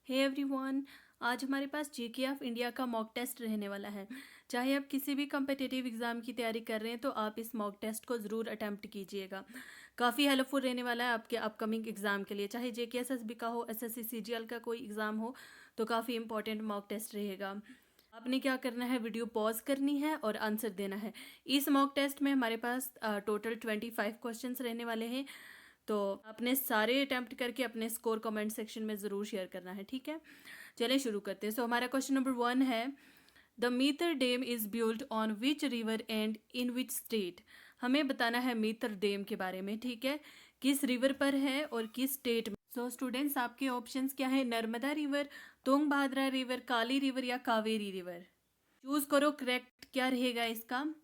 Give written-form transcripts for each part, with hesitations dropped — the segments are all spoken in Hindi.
हे एवरीवन, आज हमारे पास जीके ऑफ इंडिया का मॉक टेस्ट रहने वाला है। चाहे आप किसी भी कम्पिटिटिव एग्ज़ाम की तैयारी कर रहे हैं तो आप इस मॉक टेस्ट को ज़रूर अटैम्प्ट कीजिएगा। काफ़ी हेल्पफुल रहने वाला है आपके अपकमिंग एग्ज़ाम के लिए। चाहे जेके एसएसबी का हो, एसएससी सीजीएल का कोई एग्ज़ाम हो, तो काफ़ी इंपॉर्टेंट मॉक टेस्ट रहेगा। आपने क्या करना है, वीडियो पॉज करनी है और आंसर देना है। इस मॉक टेस्ट में हमारे पास टोटल 25 क्वेश्चंस रहने वाले हैं। तो आपने सारे अटैम्प्ट करके अपने स्कोर कमेंट सेक्शन में ज़रूर शेयर करना है, ठीक है। चलिए शुरू करते हैं। सो हमारा क्वेश्चन नंबर 1 है, the Mettur dam is built on which river and in which state. हमें बताना है मीतर डैम के बारे में, ठीक है, किस रिवर पर है और किस स्टेट में। सो स्टूडेंट्स, आपके ऑप्शंस क्या है, नर्मदा रिवर, तुंगभद्रा रिवर, काली रिवर या कावेरी रिवर। चूज करो करेक्ट क्या रहेगा इसका।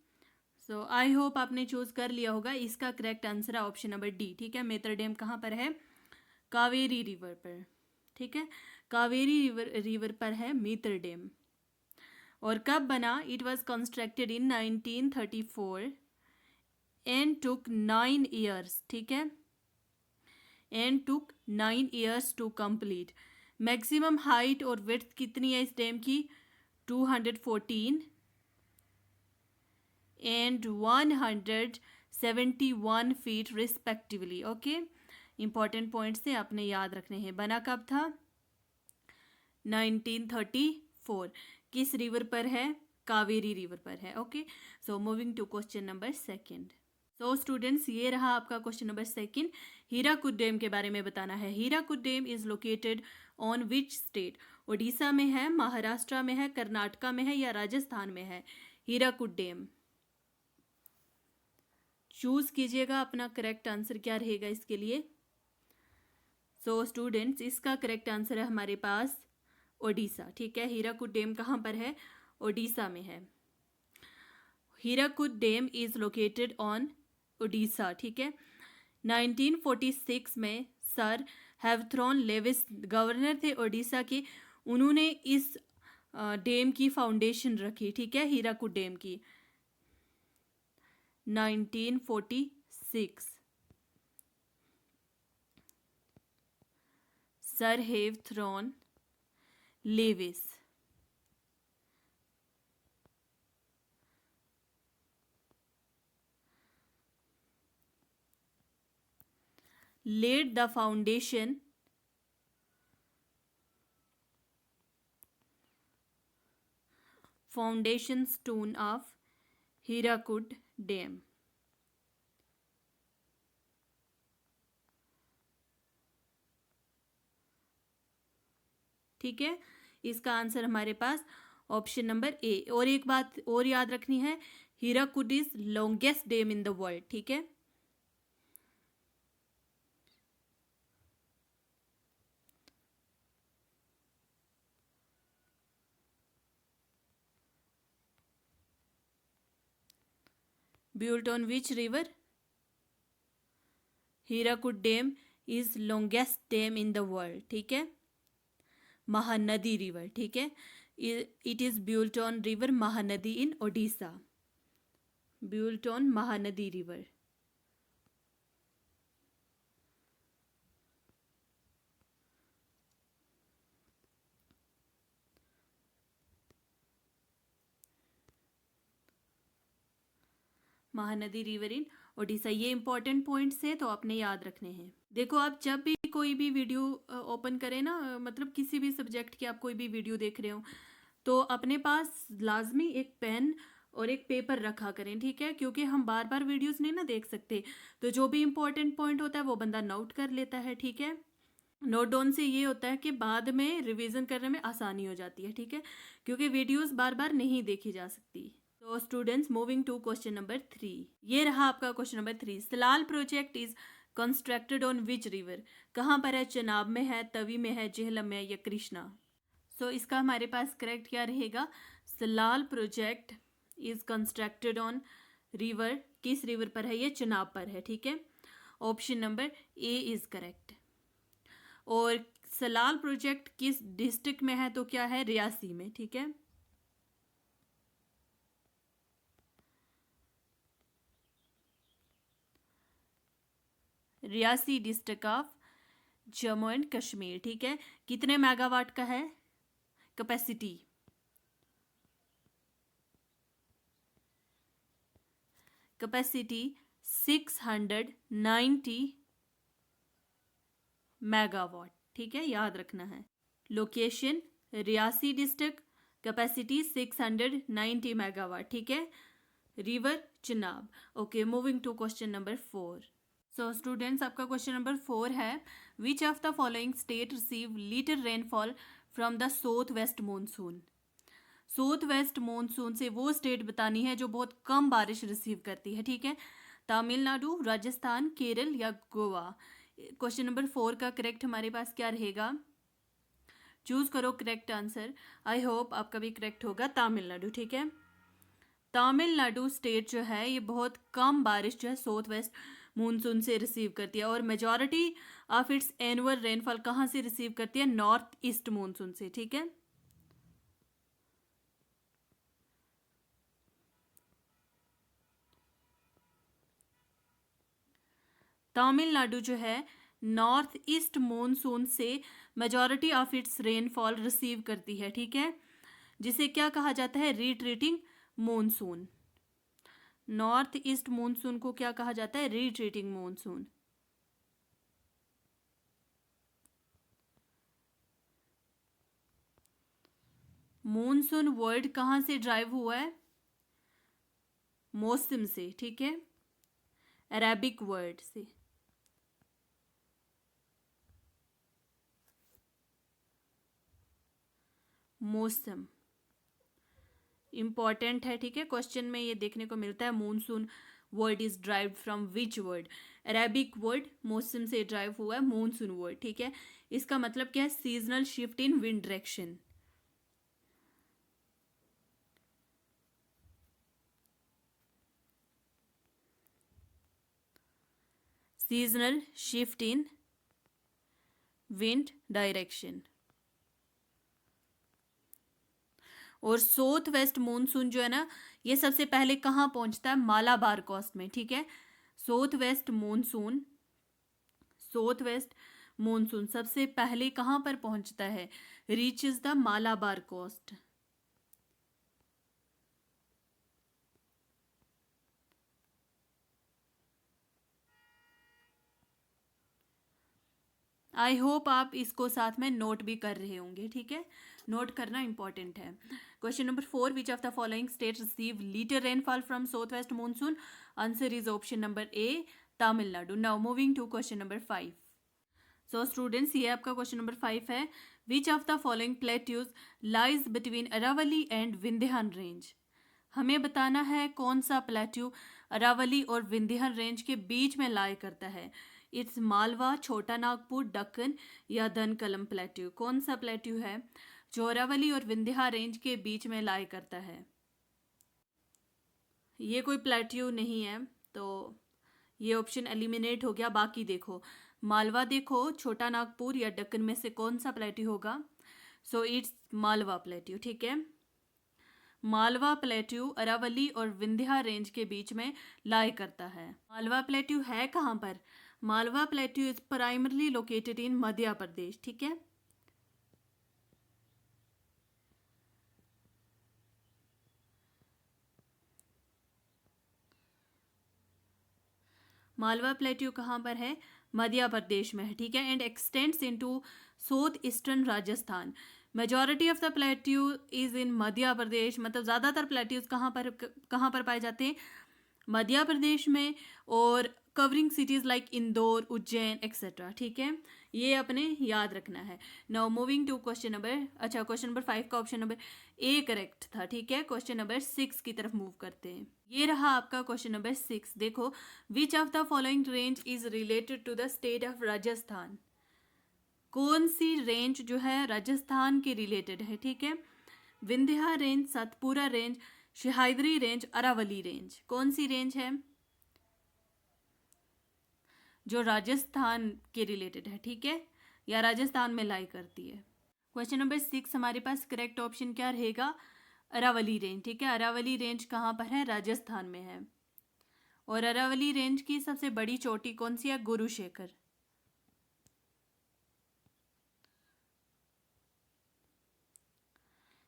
सो आई होप आपने चूज कर लिया होगा। इसका करेक्ट आंसर है ऑप्शन नंबर डी, ठीक है। मेतर डैम कहाँ पर है, कावेरी रिवर पर, ठीक है। कावेरी रिवर पर है मीतर डैम। और कब बना, it was constructed in 1934 and took 9 years, ठीक है, and took 9 years to complete. Maximum height और विड्थ कितनी है इस डैम की, 214 and 171 feet respectively. Okay, important points से आपने याद रखने हैं। बना कब था, 1934। किस रिवर पर है, कावेरी रिवर पर है। Okay, so moving to question number second. So students, ये रहा आपका question number second. Hirakud dam के बारे में बताना है। Hirakud dam is located on which state. Odisha में है, महाराष्ट्र में है, कर्नाटका में है या राजस्थान में है हीराकुद डैम। चूज कीजिएगा अपना करेक्ट आंसर क्या रहेगा इसके लिए। सो स्टूडेंट्स, इसका करेक्ट आंसर है हमारे पास ओडिशा, ठीक है। हीराकुद डैम कहाँ पर है, ओडिशा में है। Hirakud dam is located on Odisha, ठीक है। 1946 में सर हैवथ्रॉन लेविस गवर्नर थे ओडिशा के, उन्होंने इस डैम की फाउंडेशन रखी, ठीक है, हीराकुद डैम की। 1946 sir Hawthorne Lewis. laid the foundation stone of Hirakud Dam। ठीक है, इसका आंसर हमारे पास ऑप्शन नंबर ए। और एक बात और याद रखनी है, Hirakud is longest dam in the world, ठीक है। built on which river, Hirakud dam is longest dam in the world, ठीक है, महानदी रिवर, ठीक है। It is built on river Mahanadi in Odisha, built on Mahanadi river. Mahanadi river in Odisha, ये इंपॉर्टेंट पॉइंट्स है तो आपने याद रखने हैं। देखो, आप जब भी कोई भी वीडियो ओपन करें ना, मतलब किसी भी सब्जेक्ट की आप कोई भी वीडियो देख रहे हो, तो अपने पास लाजमी एक पेन और एक पेपर रखा करें, ठीक है, क्योंकि हम बार बार वीडियोस नहीं ना देख सकते। तो जो भी इंपॉर्टेंट पॉइंट होता है वो बंदा नोट कर लेता है, ठीक है। नोट डाउन से ये होता है कि बाद में रिवीजन करने में आसानी हो जाती है, ठीक है, क्योंकि वीडियोस बार बार नहीं देखी जा सकती। तो students, moving to question number 3। ये रहा आपका question number 3। Salal project is constructed on which river. कहाँ पर है, चनाब में है, तवी में है, झेलम में है या कृष्णा। सो इसका हमारे पास करेक्ट क्या रहेगा, Salal project is constructed on river, किस रिवर पर है, ये चनाब पर है, ठीक है। Option number A is correct. और सलाल प्रोजेक्ट किस डिस्ट्रिक्ट में है, तो क्या है, रियासी में, ठीक है। Reasi district of Jammu and Kashmir, ठीक है। कितने मेगावाट का है कैपेसिटी? कैपेसिटी 690 मेगावाट, ठीक है, याद रखना है। Location Reasi district, capacity 690 megawatt, ठीक है। River Chenab. Okay, moving to question number 4। So students, आपका क्वेश्चन नंबर 4 है, which of the following state receive little rainfall from the south west monsoon? South west monsoon से वो स्टेट बतानी है जो बहुत कम बारिश रिसीव करती है, ठीक है। तमिलनाडु, राजस्थान, केरल या गोवा। क्वेश्चन नंबर 4 का करेक्ट हमारे पास क्या रहेगा? चूज करो करेक्ट आंसर। आई होप आपका भी करेक्ट होगा, तमिलनाडु, ठीक है। तमिलनाडु स्टेट जो है ये बहुत कम बारिश जो है साउथ वेस्ट मानसून से रिसीव करती है, और majority of its annual rainfall कहाँ से रिसीव करती है? नॉर्थ ईस्ट मानसून से, ठीक है। तमिलनाडु जो है नॉर्थ ईस्ट मानसून से majority of its rainfall receive करती है, ठीक है, जिसे क्या कहा जाता है? Retreating monsoon. North east monsoon को क्या कहा जाता है? Retreating monsoon. मानसून वर्ड कहाँ से ड्राइव हुआ है? मौसम से, ठीक है, अरेबिक वर्ड से। मौसम इंपॉर्टेंट है, ठीक है, क्वेश्चन में ये देखने को मिलता है। Monsoon word is derived from which word? Arabic word मौसम से ड्राइव हुआ है मानसून वर्ड, ठीक है। इसका मतलब क्या है? Seasonal shift in wind direction. Seasonal shift in wind direction. और साउथ वेस्ट मानसून जो है ना, ये सबसे पहले कहाँ पहुंचता है? मालाबार कोस्ट में, ठीक है। साउथ वेस्ट मानसून सबसे पहले कहाँ पर पहुंचता है? Reaches the Malabar coast. I hope आप इसको साथ में नोट भी कर रहे होंगे, ठीक है, नोट करना इंपॉर्टेंट है। Question number 4, which of the following state receive little rainfall from south west monsoon? Answer is option number A, Tamil Nadu. Now moving to question number 5। So students, ये आपका क्वेश्चन नंबर 5 है, which of the following plateaus lies between Aravalli and Vindhyan range? हमें बताना है कौन सा प्लेट्यू अरावली और विंध्यान रेंज के बीच में लाई करता है। इट्स मालवा, छोटा नागपुर, दक्कन या दनकलम प्लेट्यू। कौन सा प्लेट्यू है जो अरावली और विंध्या रेंज के बीच में लाई करता है? ये कोई प्लेट्यू नहीं है, तो ये ऑप्शन एलिमिनेट हो गया। बाकी देखो, मालवा देखो, छोटा नागपुर या दक्कन में से कौन सा प्लेट्यू होगा? सो इट्स मालवा प्लेट्यू, ठीक है। मालवा प्लेट्यू अरावली और विंध्या रेंज के बीच में लाई करता है। मालवा प्लेट्यू है कहाँ पर? Malwa plateau is primarily located in Madhya Pradesh, ठीक है। मालवा प्लेट्यू कहाँ पर है? मध्य प्रदेश में है, ठीक है, and extends into south eastern Rajasthan. Majority of the plateau is in Madhya Pradesh, मतलब ज़्यादातर प्लेट्यूज कहाँ पर पाए जाते हैं? मध्य प्रदेश में, और covering cities like Indore, Ujjain etcetera, ठीक है, ये अपने याद रखना है। Now moving to question number, अच्छा क्वेश्चन नंबर 5 का ऑप्शन नंबर ए करेक्ट था, ठीक है। क्वेश्चन नंबर 6 की तरफ मूव करते हैं। ये रहा आपका क्वेश्चन नंबर 6। देखो, which of the following range is related to the state of Rajasthan? कौन सी रेंज जो है राजस्थान के रिलेटेड है, ठीक है। Vindhya range, Satpura range, Sahyadri range, Aravalli range. कौन सी रेंज है जो राजस्थान के रिलेटेड है, ठीक है, या राजस्थान में लाई करती है? क्वेश्चन नंबर 6 हमारे पास करेक्ट ऑप्शन क्या रहेगा? अरावली रेंज, ठीक है। अरावली रेंज कहाँ पर है? राजस्थान में है। और अरावली रेंज की सबसे बड़ी चोटी कौन सी है? गुरुशेखर।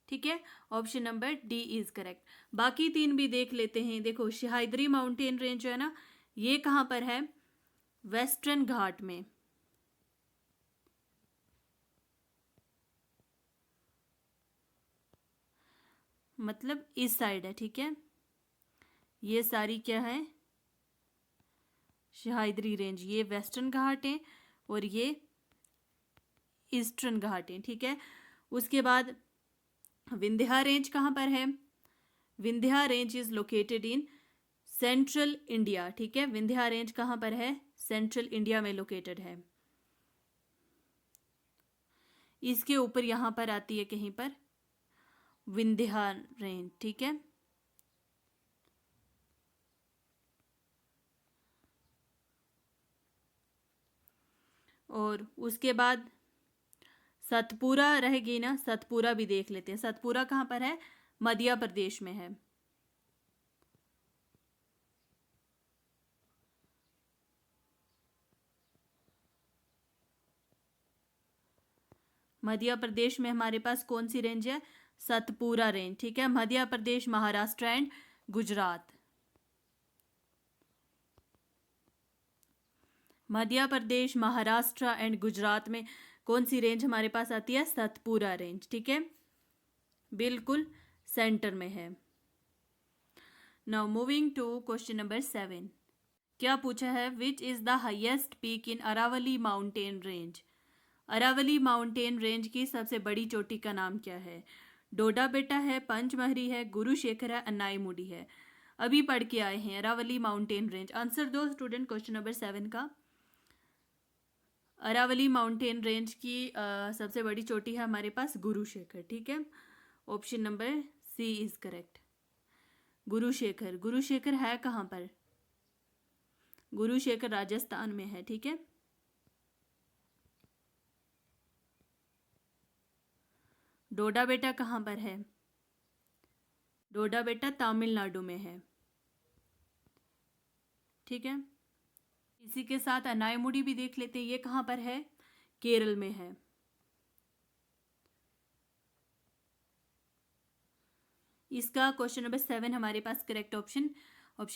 ठीक है, option number D is correct. बाकी तीन भी देख लेते हैं। देखो, सह्याद्री माउंटेन रेंज जो है ना, ये कहाँ पर है? वेस्टर्न घाट में। मतलब इस साइड है, ठीक है। ये सारी क्या है? सह्याद्री रेंज। ये वेस्टर्न घाट है और ये ईस्टर्न घाट है, ठीक है। उसके बाद विंध्या रेंज कहाँ पर है? Vindhya range is located in central India, ठीक है। विंध्या रेंज कहाँ पर है? सेंट्रल इंडिया में लोकेटेड है। इसके ऊपर यहाँ पर आती है कहीं पर विंध्या रेंज, ठीक है। और उसके बाद सतपुरा रहेगी ना, सतपुरा भी देख लेते हैं। सतपुरा कहाँ पर है? मध्य प्रदेश में है। मध्य प्रदेश में हमारे पास कौन सी रेंज है? सतपुरा रेंज, ठीक है। मध्य प्रदेश, महाराष्ट्र एंड गुजरात। मध्य प्रदेश, महाराष्ट्र एंड गुजरात में कौन सी रेंज हमारे पास आती है? सतपुरा रेंज, ठीक है। बिल्कुल सेंटर में है। Now moving to question number 7। क्या पूछा है? Which is the highest peak in Aravalli mountain range? Aravalli mountain range की सबसे बड़ी चोटी का नाम क्या है? डोडा बेटा है, पंचमहरी है, गुरुशेखर है, अन्नाईमुडी है। अभी पढ़ के आए हैं अरावली माउंटेन रेंज। आंसर दो स्टूडेंट क्वेश्चन नंबर 7 का। अरावली माउंटेन रेंज की सबसे बड़ी चोटी है हमारे पास गुरुशेखर, ठीक है। Option number C is correct. Gurushikhar. Gurushikhar है कहाँ पर? गुरुशेखर राजस्थान में है, ठीक है। डोडा बेटा कहाँ पर है? डोडा बेटा तमिलनाडु में है, ठीक है। इसी के साथ अन्नाईमुडी भी देख लेते हैं। ये कहाँ पर है? केरल में है। इसका क्वेश्चन नंबर 7 हमारे पास करेक्ट ऑप्शन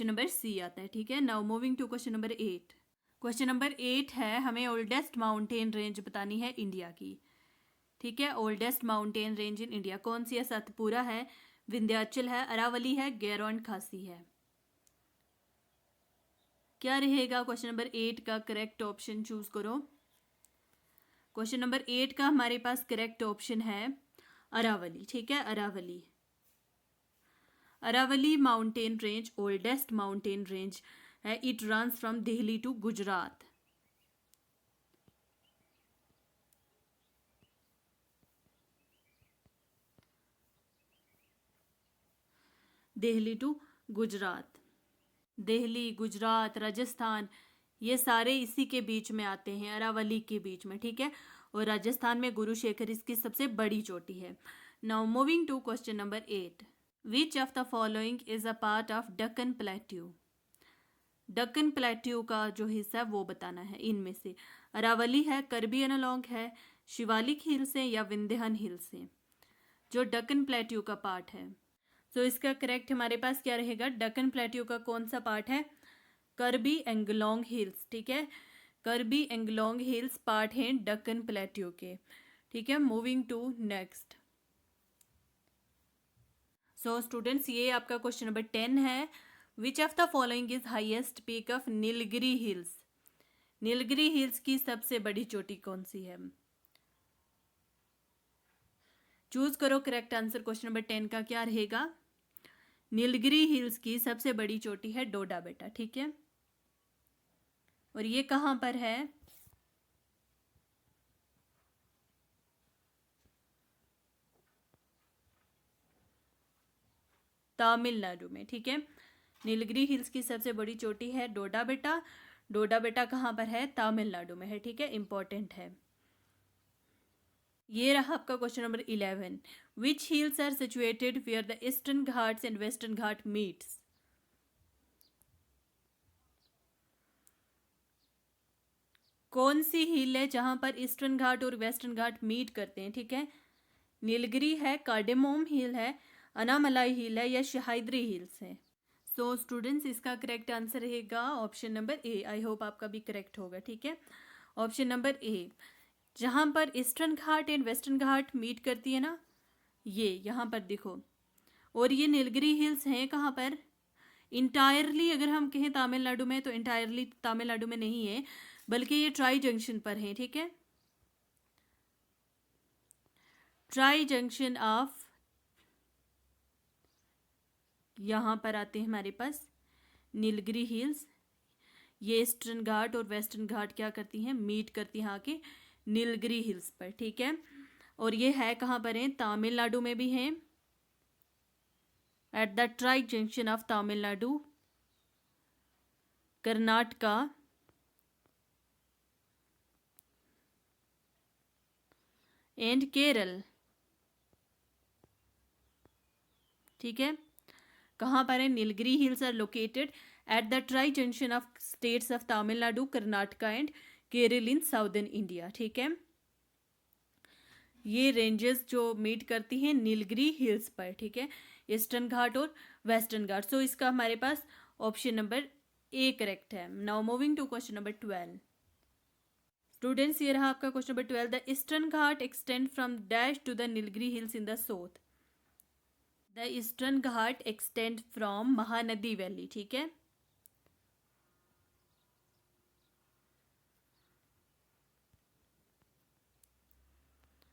नंबर सी आता है, ठीक है। Now moving to question number 8। Question number 8 है, हमें ओल्डेस्ट माउंटेन रेंज बतानी है इंडिया की, ठीक है। Oldest mountain range in India कौन सी है? सतपुरा है, विंध्याचल है, अरावली है, गैरो एंड खासी है। क्या रहेगा क्वेश्चन नंबर 8 का करेक्ट ऑप्शन? चूज करो। क्वेश्चन नंबर 8 का हमारे पास करेक्ट ऑप्शन है अरावली, ठीक है। Aravalli. Aravalli mountain range oldest mountain range है। It runs from Delhi to Gujarat. Delhi to Gujarat. Delhi, Gujarat, Rajasthan, ये सारे इसी के बीच में आते हैं, अरावली के बीच में, ठीक है। और राजस्थान में गुरुशेखर इसकी सबसे बड़ी चोटी है। Now moving to question number 8। Which of the following is a part of Deccan plateau? Deccan plateau का जो हिस्सा है वो बताना है। इनमें से अरावली है, करबी एनालॉन्ग है, शिवालिक हिल्स है या विंध्यन हिल्स है, जो डक्कन प्लेट्यू का पार्ट है। तो इसका करेक्ट हमारे पास क्या रहेगा? डक्कन प्लेट्यू का कौन सा पार्ट है? करबी एंगलोंग हिल्स, ठीक है। करबी एंगलोंग हिल्स पार्ट हैं डक्कन प्लेट्यू के, ठीक है। Moving to next. So students, ये आपका क्वेश्चन नंबर 10 है। Which of the following is highest peak of Nilgiri hills? Nilgiri hills की सबसे बड़ी चोटी कौन सी है? चूज करो करेक्ट आंसर। क्वेश्चन नंबर 10 का क्या रहेगा? नीलगिरी हिल्स की सबसे बड़ी चोटी है डोडा बेटा, ठीक है। और ये कहाँ पर है? तमिलनाडु में, ठीक है। नीलगिरी हिल्स की सबसे बड़ी चोटी है डोडा बेटा। डोडा बेटा कहाँ पर है? तमिलनाडु में है, ठीक है। इंपॉर्टेंट है। ये रहा आपका question number 11। Which hills are situated where the eastern ghats and western ghat meets? कौन सी हिल है जहां पर ईस्टर्न घाट और वेस्टर्न घाट मीट करते हैं, ठीक है। नीलगिरी है, कार्डेमोम हिल है, अनामलाई हिल है या शहाइद्री हिल्स है। सो स्टूडेंट्स, इसका करेक्ट आंसर रहेगा option number A. I hope आपका भी करेक्ट होगा। ठीक है, ऑप्शन नंबर ए, जहाँ पर eastern ghat and western ghat meet करती है ना, ये यहाँ पर देखो। और ये नीलगिरी हिल्स हैं कहाँ पर? इंटायरली अगर हम कहें तमिलनाडु में, तो इंटायरली तमिलनाडु में नहीं है, बल्कि ये ट्राई जंक्शन पर है। ठीक है, ट्राई जंक्शन ऑफ, यहाँ पर आते हैं हमारे पास नीलगिरी हिल्स। ये ईस्टर्न घाट और वेस्टर्न घाट क्या करती हैं? मीट करती हैं आके नीलगिरी हिल्स पर। ठीक है, और ये है कहाँ पर है? तमिलनाडु में भी हैं, at the tri junction of Tamil Nadu, Karnataka and Kerala. ठीक है, कहाँ पर है? Nilgiri hills are located at the tri junction of states of Tamil Nadu, Karnataka and Kerala in southern India. ठीक है, ये रेंजेस जो मीट करती हैं नीलगिरी हिल्स पर। ठीक है, ईस्टर्न घाट और वेस्टर्न घाट। सो इसका हमारे पास ऑप्शन नंबर ए करेक्ट है। Now moving to question number 12। Students, ये रहा आपका question number 12। The eastern ghat extend from dash to the Nilgiri hills in the south. The eastern ghat extend from Mahanadi valley. ठीक है,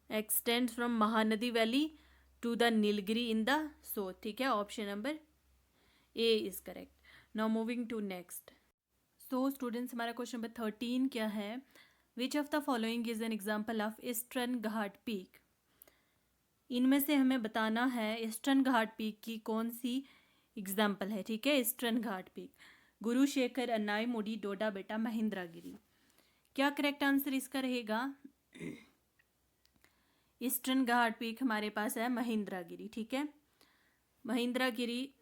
extend from Mahanadi valley to the Nilgiri in the south. ठीक है, option number A is correct. Now moving to next. So students, हमारा क्वेश्चन नंबर 13 क्या है? Which of the following is an example of eastern Ghat peak. इनमें से हमें बताना है ईस्टर्न घाट पीक की कौन सी एग्जाम्पल है। ठीक है, ईस्टर्न घाट पीक, गुरु शेखर, अन्नाई मुडी, डोडा बेटा, महेंद्रगिरी। क्या करेक्ट आंसर इसका रहेगा? ईस्टर्न घाट पीक हमारे पास है महेंद्रगिरी। ठीक है, महेंद्रगिरी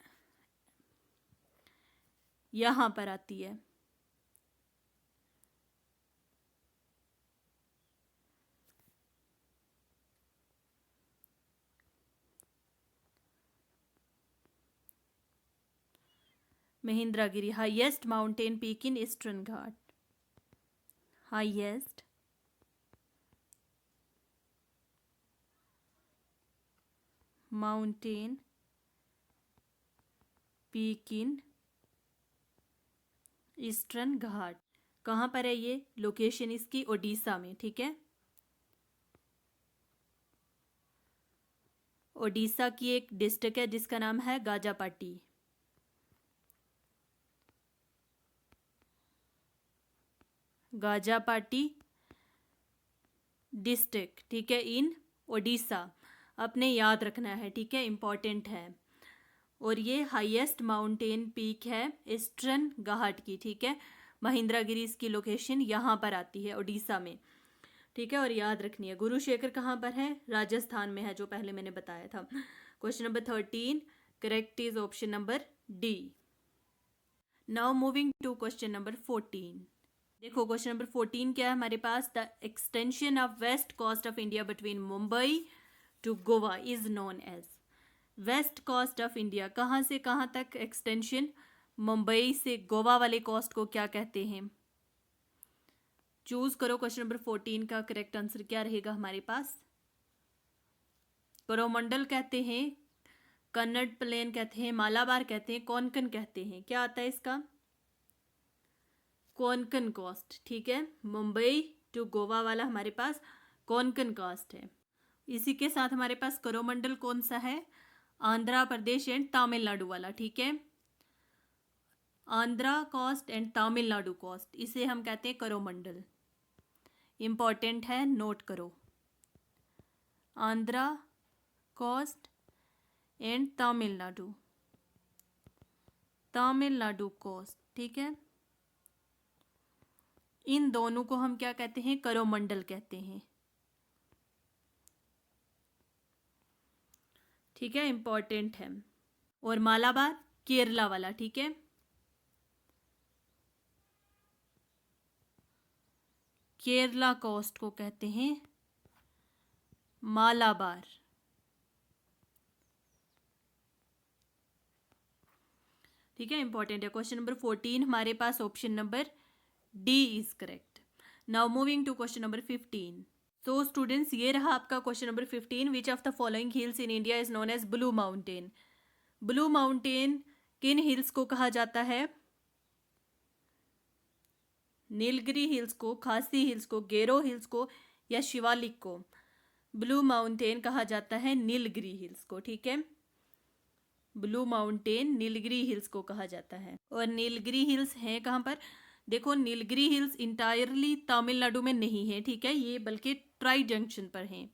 यहाँ पर आती है। Mahendragiri, highest mountain peak in eastern Ghat. Highest mountain peak in eastern Ghat. कहाँ पर है ये? लोकेशन इसकी ओडिशा में। ठीक है, ओडिशा की एक डिस्ट्रिक्ट है जिसका नाम है गाजापाटी। गाजापाटी डिस्ट्रिक्ट। ठीक है, इन ओडिशा, अपने याद रखना है। ठीक है, इम्पॉर्टेंट है। और ये हाईएस्ट माउंटेन पीक है ईस्टर्न घाट की। ठीक है, महेंद्रगिरी इसकी लोकेशन यहाँ पर आती है ओडिशा में। ठीक है, और याद रखनी है। गुरु शेखर कहाँ पर है? राजस्थान में है, जो पहले मैंने बताया था। Question number 13 correct is option number D. Now moving to question number 14। देखो क्वेश्चन नंबर 14 क्या है हमारे पास? The extension of west coast of India between Mumbai to Goa is known as. West coast of India, कहाँ से कहाँ तक एक्सटेंशन? मुंबई से गोवा वाले कोस्ट को क्या कहते हैं? चूज करो। क्वेश्चन नंबर 14 का करेक्ट आंसर क्या रहेगा हमारे पास? कोरोमंडल कहते हैं, कन्नड़ प्लेन कहते हैं, मालाबार कहते हैं, कोंकण कहते हैं। क्या आता है इसका? कोंकण कोस्ट। ठीक है, मुंबई टू गोवा वाला हमारे पास कोंकण कोस्ट है। इसी के साथ हमारे पास कोरोमंडल कौन सा है? आंध्र प्रदेश एंड तमिलनाडु वाला। ठीक है, Andhra coast and Tamil Nadu coast, इसे हम कहते हैं कोरोमंडल। इंपॉर्टेंट है, नोट करो। Andhra coast and Tamil Nadu, Tamil Nadu coast. ठीक है, इन दोनों को हम क्या कहते हैं? कोरोमंडल कहते हैं। ठीक है, इंपॉर्टेंट है। और मालाबार केरला वाला। ठीक है, केरला कोस्ट को कहते हैं मालाबार। ठीक है, इंपॉर्टेंट है। क्वेश्चन नंबर 14 हमारे पास option number D is correct. Now moving to question number 15। तो स्टूडेंट्स, ये रहा आपका question number 15। Which of the following hills in India is known as blue mountain? Blue mountain किन हिल्स को कहा जाता है? नीलगिरी हिल्स को, खासी हिल्स को, गेरो हिल्स को, या शिवालिक को? ब्लू माउंटेन कहा जाता है नीलगिरी हिल्स को। ठीक है, ब्लू माउंटेन नीलगिरी हिल्स को कहा जाता है। और नीलगिरी हिल्स हैं कहाँ पर? देखो, नीलगिरी हिल्स इंटायरली तमिलनाडु में नहीं है, ठीक है, ये बल्कि ट्राई जंक्शन पर हैं।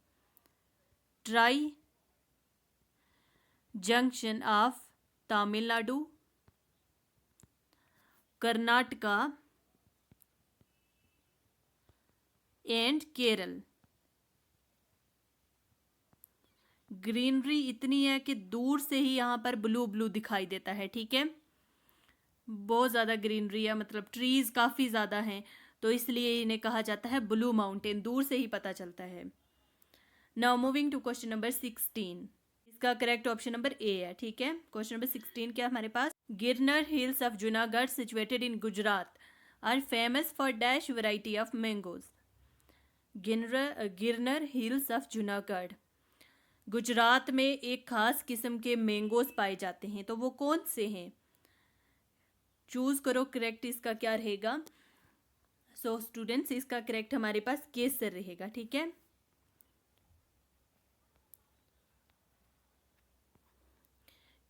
Try junction of Tamil Nadu, Karnataka and Kerala. Greenery इतनी है कि दूर से ही यहाँ पर ब्लू ब्लू दिखाई देता है। ठीक है, बहुत ज़्यादा ग्रीनरी है, मतलब ट्रीज काफ़ी ज़्यादा हैं, तो इसलिए इन्हें कहा जाता है ब्लू माउंटेन, दूर से ही पता चलता है। Now moving to question number 16। इसका करेक्ट ऑप्शन नंबर ए है। ठीक है, क्वेश्चन नंबर 16 क्या हमारे पास? Girnar hills of Junagadh situated in Gujarat are famous for dash variety of mangoes. Girnar hills of Junagadh Gujarat में एक खास किस्म के मैंगोज पाए जाते हैं, तो वो कौन से हैं? चूज करो करेक्ट, इसका क्या रहेगा? सो स्टूडेंट्स, इसका करेक्ट हमारे पास केसर रहेगा। ठीक है,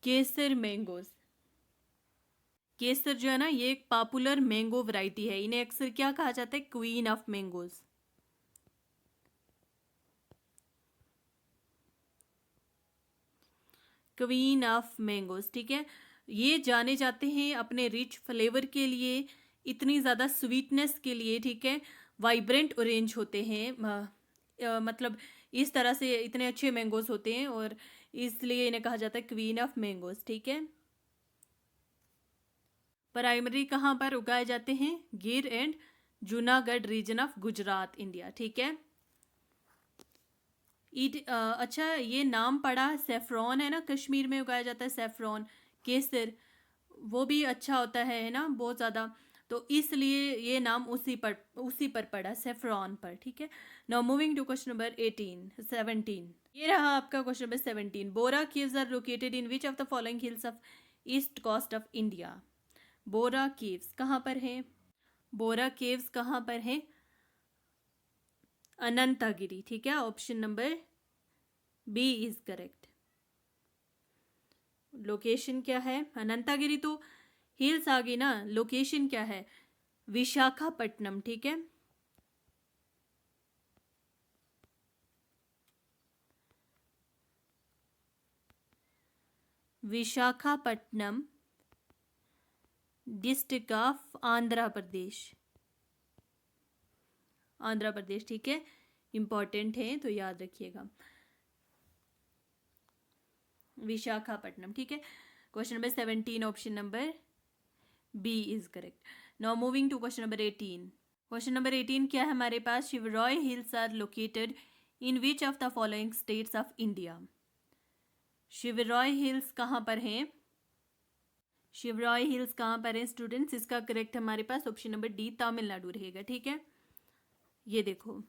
केसर मैंगोज। केसर जो है ना, ये एक पॉपुलर मैंगो वैरायटी है। इन्हें अक्सर क्या कहा जाता है? Queen of mangoes. Queen of mangoes. ठीक है, ये जाने जाते हैं अपने रिच फ्लेवर के लिए, इतनी ज़्यादा स्वीटनेस के लिए। ठीक है, वाइब्रेंट ऑरेंज होते हैं, मतलब इस तरह से इतने अच्छे मैंगोज होते हैं, और इसलिए इन्हें कहा जाता है क्वीन ऑफ मैंगोज। ठीक है, प्राइमरी कहाँ पर उगाए जाते हैं? Gir and Junagadh region of Gujarat, India. ठीक है, अच्छा, ये नाम पड़ा, सेफ्रॉन है ना, कश्मीर में उगाया जाता है सेफ्रॉन, केसर, वो भी अच्छा होता है ना, बहुत ज़्यादा, तो इसलिए ये नाम उसी पर पड़ा, सेफ्रॉन पर। ठीक है, now moving to question number 17। ये रहा आपका question number 17। Borra caves are located in which of the following hills of east coast of India? Borra caves कहाँ पर है? बोरा केव्स कहाँ पर है? अनंतागिरी। ठीक है, option number B is correct. Location क्या है? अनंतागिरी तो हिल्स आ गई ना, लोकेशन क्या है? विशाखापट्टनम। ठीक है, विशाखापट्टनम डिस्ट्रिक्ट ऑफ आंध्र प्रदेश। आंध्र प्रदेश। ठीक है, इंपॉर्टेंट है तो याद रखिएगा, विशाखापट्टनम। ठीक है, question number 17 option number B is correct. Now moving to question number 18। Question number 18 क्या है हमारे पास? Shevaroy hills are located in which of the following states of India? Shevaroy hills कहाँ पर हैं? शिवरॉय हिल्स कहाँ पर हैं स्टूडेंट्स? इसका करेक्ट हमारे पास ऑप्शन नंबर डी, तमिलनाडु रहेगा। ठीक है, ये देखो,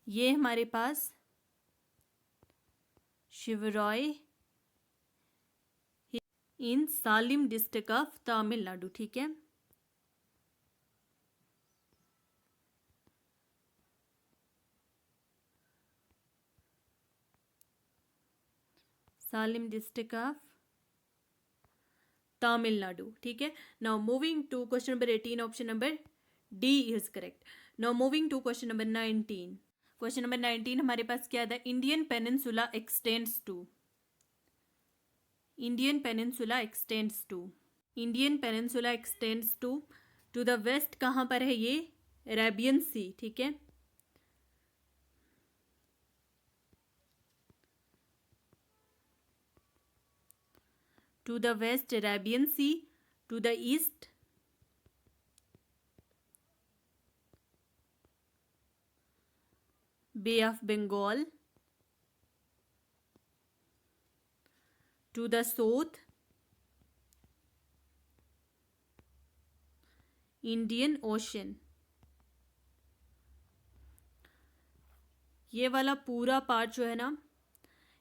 ये हमारे पास Shevaroy in Salem district of Tamil Nadu. ठीक है, सालिम डिस्ट्रिक्ट ऑफ तमिलनाडु। ठीक है, now moving to question number 18 option number D is correct. Now moving to question number 19। Question number 19 हमारे पास क्या था? Indian peninsula extends to. Indian peninsula extends to. Indian peninsula extends to the west कहाँ पर है ये? अरेबियन सी। ठीक है, to the west Arabian Sea, to the east Bay of Bengal, to the south Indian ocean. ये वाला पूरा पार्ट जो है ना,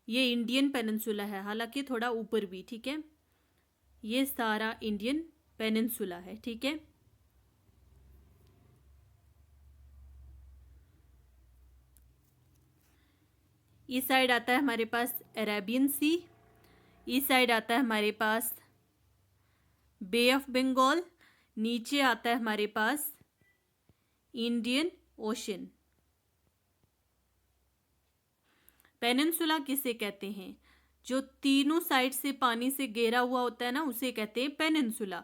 ये इंडियन पेनिनसुला है, हालांकि थोड़ा ऊपर भी, ठीक है। ये सारा इंडियन पेनिनसुला है, ठीक है। इस साइड आता है हमारे पास अरेबियन सी, इस साइड आता है हमारे पास बे ऑफ बंगाल, नीचे आता है हमारे पास इंडियन ओशन। पेनिनसुला किसे कहते हैं? जो तीनों साइड से पानी से घेरा हुआ होता है ना, उसे कहते हैं पेनिनसुला।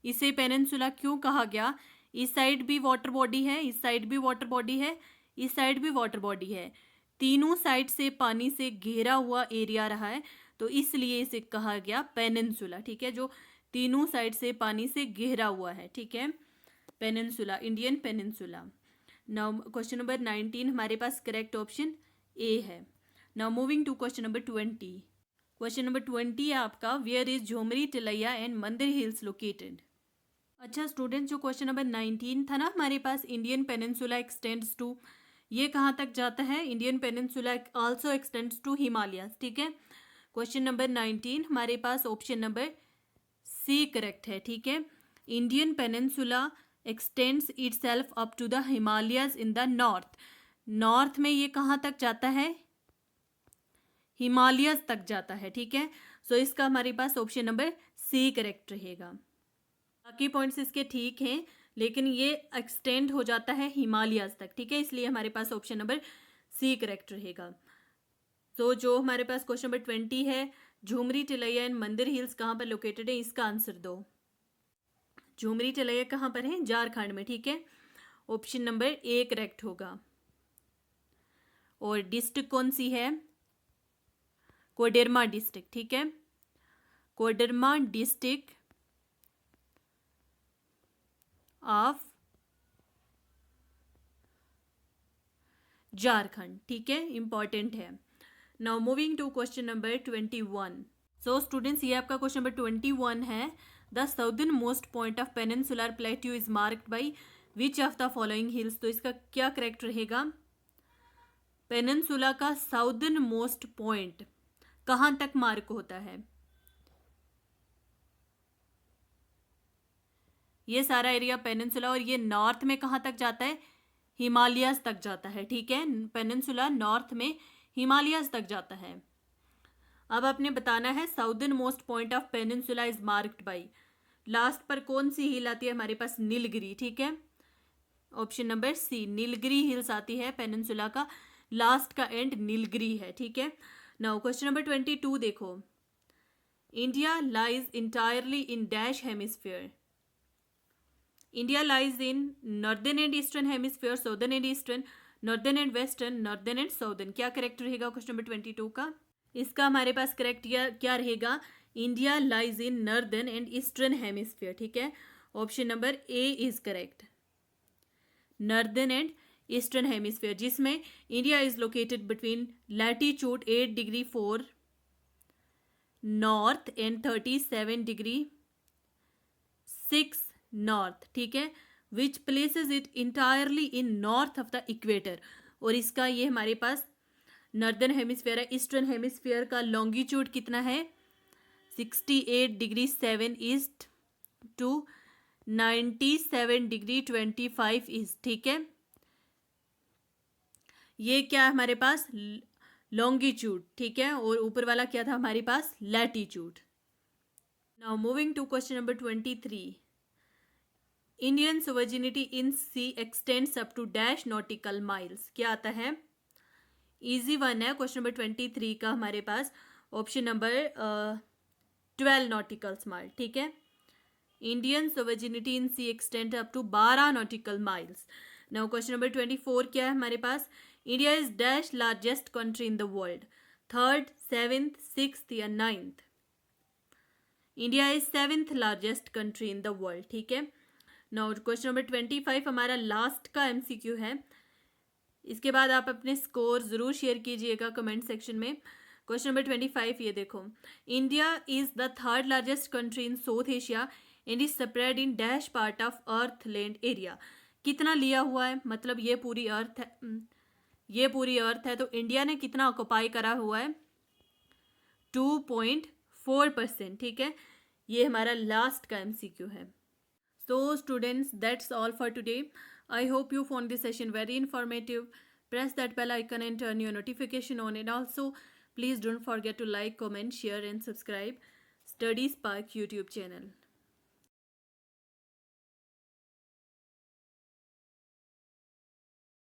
इसे पेनिनसुला क्यों कहा गया? इस साइड भी वाटर बॉडी है, इस साइड भी वाटर बॉडी है, इस साइड भी वाटर बॉडी है, तीनों साइड से पानी से घेरा हुआ एरिया रहा है, तो इसलिए इसे कहा गया पेनिनसुला, ठीक है। जो तीनों साइड से पानी से घेरा हुआ है, ठीक है, peninsula, Indian peninsula. Now question number 19 हमारे पास करेक्ट ऑप्शन ए है। Now moving to question number 20। Question number 20 है आपका, where is Jhumri Telaiya and Mandar hills located. अच्छा स्टूडेंट, जो क्वेश्चन नंबर 19 था ना हमारे पास, इंडियन पेनिनसुला एक्सटेंड्स टू, ये कहाँ तक जाता है? Indian peninsula also extends to Himalayas, ठीक है। क्वेश्चन नंबर 19 हमारे पास ऑप्शन नंबर सी करेक्ट है, ठीक है। Indian peninsula extends itself up to the Himalayas in the north. North में ये कहाँ तक जाता है? हिमालयस तक जाता है, ठीक है। सो इसका हमारे पास ऑप्शन नंबर सी करेक्ट रहेगा। बाकी पॉइंट्स इसके ठीक हैं, लेकिन ये एक्सटेंड हो जाता है हिमालयस तक, ठीक है, इसलिए हमारे पास ऑप्शन नंबर सी करेक्ट रहेगा। तो जो हमारे पास क्वेश्चन नंबर 20 है, झूमरी टिलैया एंड मंदिर हिल्स कहाँ पर लोकेटेड है, इसका आंसर दो। झूमरी टिलैया कहाँ पर है? झारखंड में, ठीक है। ऑप्शन नंबर ए करेक्ट होगा। और डिस्ट्रिक्ट कौन सी है? कोडरमा डिस्ट्रिक्ट, ठीक है। कोडरमा डिस्ट्रिक्ट ऑफ झारखंड, ठीक है, इंपॉर्टेंट है। Now moving to question number 21। So students, ये आपका क्वेश्चन नंबर 21 है। The southern most point of peninsular plateau is marked by which of the following hills. तो इसका क्या करेक्ट रहेगा? पेनिनसुला का साउदर्न मोस्ट पॉइंट कहाँ तक मार्क होता है? ये सारा एरिया पेनिनसुला, और ये नॉर्थ में कहाँ तक जाता है? हिमालयाज तक जाता है, ठीक है। पेनिनसुला नॉर्थ में हिमालयाज तक जाता है। अब आपने बताना है southern most point of peninsula is marked by, last पर कौन सी हिल आती है हमारे पास? नीलगिरी, ठीक है। Option number C, Nilgiri hills आती है पेनिनसुला का, लास्ट का एंड नीलगिरी है, ठीक है। नाउ क्वेश्चन नंबर 22 देखो, India lies entirely in dash hemisphere. India lies in northern and eastern hemisphere, southern and eastern, northern and western, northern and southern. क्या करेक्ट रहेगा क्वेश्चन नंबर 22 का? इसका हमारे पास करेक्ट क्या रहेगा? India lies in northern and eastern hemisphere, ठीक है। Option number A is correct, northern and eastern hemisphere, जिसमें India is located between latitude 8 degree 4 north and 37 degree 6 north, ठीक है, which places it entirely in north of the equator. और इसका ये हमारे पास नॉर्दर्न हेमिस्फीयर है। ईस्टर्न हेमिस्फीयर का लॉन्गिट्यूड कितना है? 68 degree 7 east to 97 degree 25 east, ठीक है। ये क्या है हमारे पास? लॉन्गिट्यूड, ठीक है, और ऊपर वाला क्या था हमारे पास? Latitude. Now moving to question number 23। Indian sovereignty in sea extends up to dash nautical miles. क्या आता है? इजी वन है क्वेश्चन नंबर 23 का हमारे पास, ऑप्शन नंबर 12 नॉटिकल माइल, ठीक है। Indian sovereignty in sea extend up to 12 nautical miles. Now question number 24 क्या है हमारे पास? India is dash largest country in the world, 3rd, 7th, 6th या 9th? India is 7th largest country in the world, ठीक है। नाउ क्वेश्चन नंबर 25 हमारा लास्ट का MCQ है। इसके बाद आप अपने स्कोर ज़रूर शेयर कीजिएगा कमेंट सेक्शन में। क्वेश्चन नंबर 25 ये देखो, India is the third largest country in south Asia and is spread in dash part of earth land area. कितना लिया हुआ है, मतलब ये पूरी अर्थ है, ये पूरी अर्थ है, तो इंडिया ने कितना ऑक्युपाई करा हुआ है, 2.4%। ठीक है, ये हमारा लास्ट का MCQ है। So students, that's all for today. I hope you found this session very informative. Press that bell icon and turn your notification on, and also please don't forget to like, comment, share and subscribe Study Spark YouTube channel.